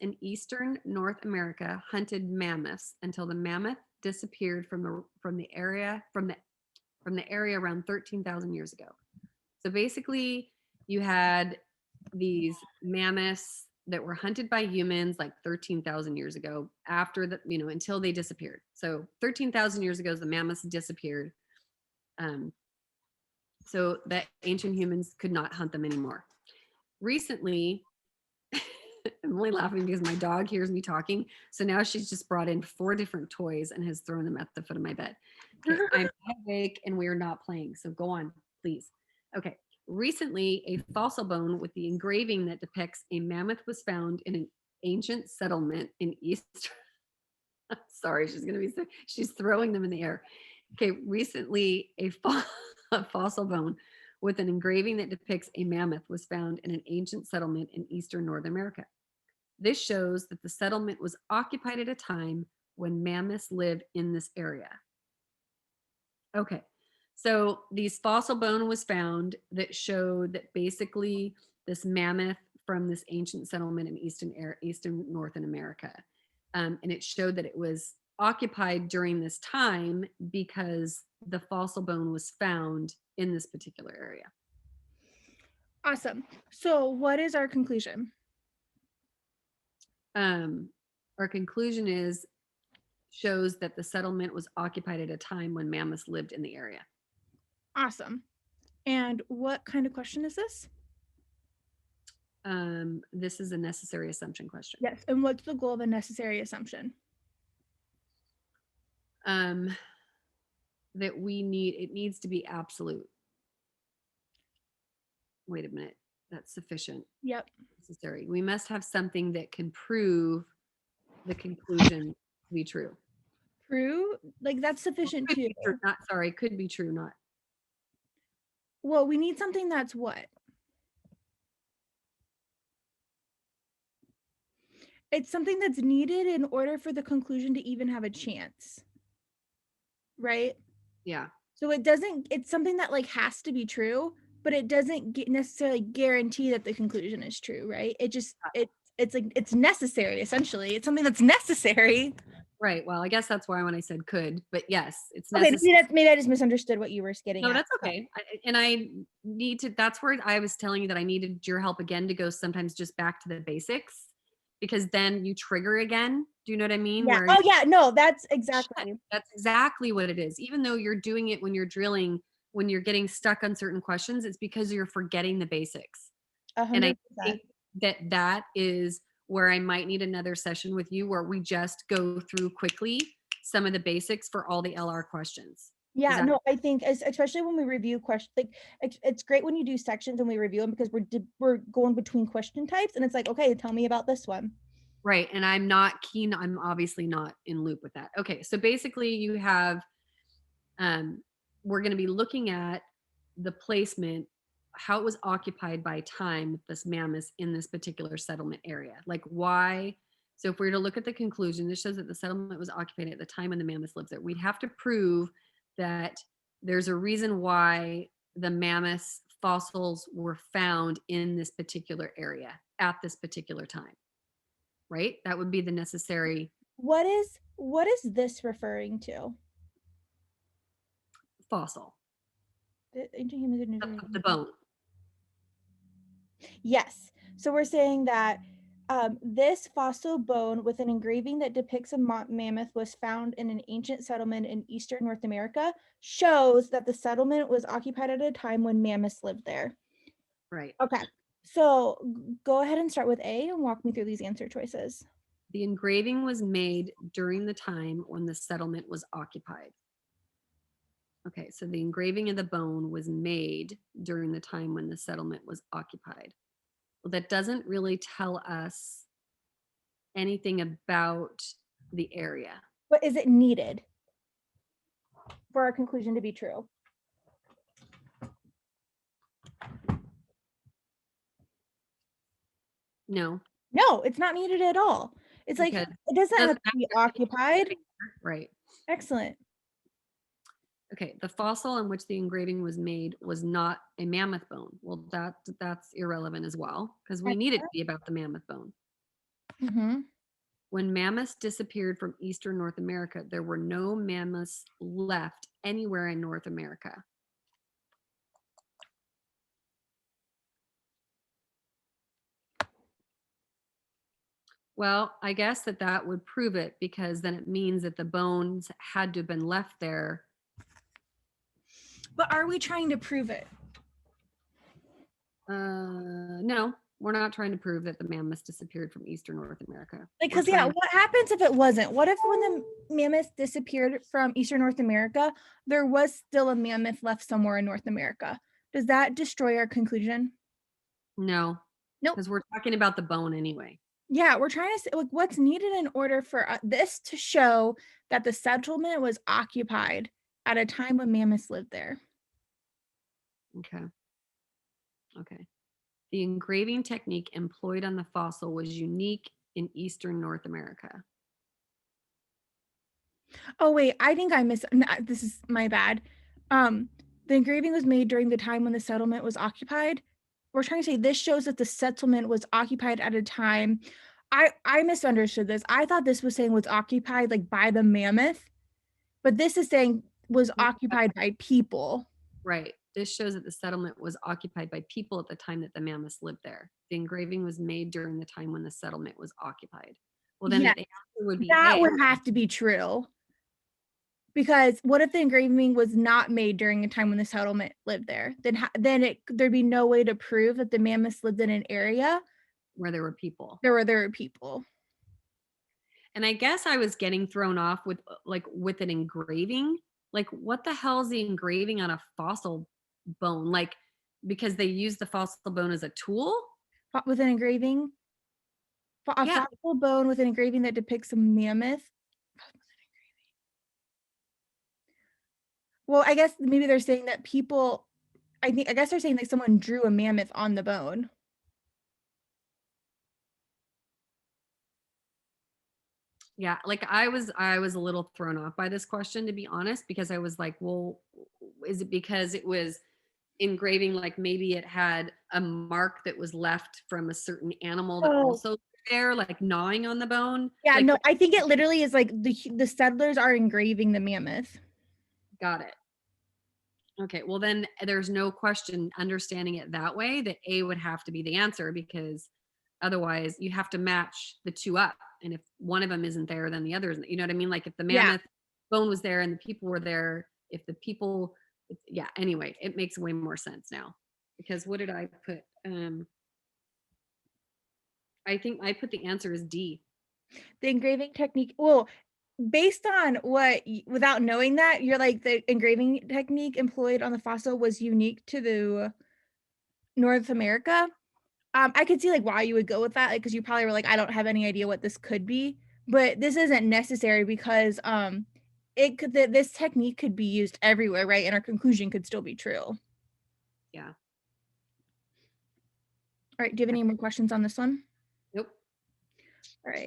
in eastern North America hunted mammoths until the mammoth disappeared from the area around 13,000 years ago. So basically, you had these mammoths that were hunted by humans like 13,000 years ago after until they disappeared. So 13,000 years ago, the mammoths disappeared. So that ancient humans could not hunt them anymore. Recently, I'm only laughing because my dog hears me talking. So now she's just brought in 4 different toys and has thrown them at the foot of my bed. Okay, I'm awake and we're not playing. So go on, please. Okay. Recently, a fossil bone with the engraving that depicts a mammoth was found in an ancient settlement in East. Sorry, she's throwing them in the air. Okay, recently a fossil bone with an engraving that depicts a mammoth was found in an ancient settlement in eastern North America. This shows that the settlement was occupied at a time when mammoths lived in this area. Okay, so these fossil bone was found that showed that basically this mammoth from this ancient settlement in eastern North America. And it showed that it was occupied during this time because the fossil bone was found in this particular area. Awesome. So what is our conclusion? Our conclusion shows that the settlement was occupied at a time when mammoths lived in the area. Awesome. And what kind of question is this? This is a necessary assumption question. Yes. And what's the goal of a necessary assumption? That it needs to be absolute. Wait a minute. That's sufficient. Yep. Necessary. We must have something that can prove the conclusion to be true. True? Like that's sufficient Could too. be true, could be true, not. Well, we need something that's what? It's something that's needed in order for the conclusion to even have a chance. Right? Yeah. So it's something that like has to be true, but it doesn't necessarily guarantee that the conclusion is true, right? It's like it's necessary essentially. It's something that's necessary. Right. Well, I guess that's why when I said could, but yes, it's Okay, necessary. maybe I just misunderstood what you were getting No, at. that's okay. That's where I was telling you that I needed your help again to go sometimes just back to the basics, because then you trigger again. Do you know what I mean? Yeah. Where Oh yeah, no, that's exactly. that's exactly what it is. Even though you're doing it when you're drilling, when you're getting stuck on certain questions, it's because you're forgetting the basics. And I 100%. think that is where I might need another session with you where we just go through quickly some of the basics for all the LR questions. Yeah, no, I think especially when we review questions, like it's great when you do sections and we review them because we're going between question types and it's like, okay, tell me about this one. Right. And I'm obviously not in loop with that. Okay. So basically you have, we're going to be looking at the placement, how it was occupied by time, this mammoth in this particular settlement area. Like why? So if we were to look at the conclusion, this shows that the settlement was occupied at the time when the mammoth lived there. We'd have to prove that there's a reason why the mammoth fossils were found in this particular area at this particular time. Right? That would be the necessary What is this referring to? fossil, The ancient humans the bone. Yes. So we're saying that this fossil bone with an engraving that depicts a mammoth was found in an ancient settlement in eastern North America shows that the settlement was occupied at a time when mammoths lived there. Right. Okay. So go ahead and start with A and walk me through these answer choices. The engraving was made during the time when the settlement was occupied. Okay, so the engraving of the bone was made during the time when the settlement was occupied. Well, that doesn't really tell us anything about the area. But is it needed for our conclusion to be true? No. No, it's not needed at all. It's like it doesn't have to be occupied. Right. Excellent. Okay, the fossil on which the engraving was made was not a mammoth bone. Well, that's irrelevant as well because we need it to be about the mammoth bone. Mm-hmm. When mammoths disappeared from eastern North America, there were no mammoths left anywhere in North America. Well, I guess that would prove it, because then it means that the bones had to have been left there. But are we trying to prove it? No, we're not trying to prove that the mammoths disappeared from eastern North America. Because yeah, what happens if it wasn't? What if when the mammoths disappeared from eastern North America, there was still a mammoth left somewhere in North America? Does that destroy our conclusion? No, Nope. because we're talking about the bone anyway. Yeah, we're trying to say like what's needed in order for this to show that the settlement was occupied at a time when mammoths lived there. Okay. The engraving technique employed on the fossil was unique in eastern North America. Oh wait, I think I missed. This is my bad. The engraving was made during the time when the settlement was occupied. We're trying to say this shows that the settlement was occupied at a time. I misunderstood this. I thought this was saying was occupied like by the mammoth, but this is saying was occupied by people. Right. This shows that the settlement was occupied by people at the time that the mammoths lived there. The engraving was made during the time when the settlement was occupied. Well, then Yeah, the answer would be that A. would have to be true. Because what if the engraving was not made during a time when the settlement lived there? Then there'd be no way to prove that the mammoths lived in an area where there were people. there were people. And I guess I was getting thrown off with with an engraving. Like, what the hell is the engraving on a fossil bone? Like, because they use the fossil bone as a tool? With an engraving, a Yeah. fossil bone with an engraving that depicts a mammoth. Well, I guess maybe they're saying that people. I guess they're saying that someone drew a mammoth on the bone. Yeah, like I was a little thrown off by this question, to be honest, because I was like, well, is it because it was engraving, like maybe it had a mark that was left from a certain animal that Oh, also there, like gnawing on the bone? yeah, Like, no, I think it literally is like the settlers are engraving the mammoth. got it. Okay, well then there's no question understanding it that way that A would have to be the answer, because otherwise you have to match the two up. And if one of them isn't there, then the other isn't. You know what I mean? Like if the Yeah, mammoth bone was there and the people were there, if the people, yeah, anyway, it makes way more sense now. Because what did I put? I think I put the answer as D. the engraving technique. Well, based on without knowing that, you're like the engraving technique employed on the fossil was unique to the North America. I could see like why you would go with that, like because you probably were like, I don't have any idea what this could be, but this isn't necessary because this technique could be used everywhere, right? And our conclusion could still be true. Yeah. All right, do you have any more questions on this one? Nope. All right.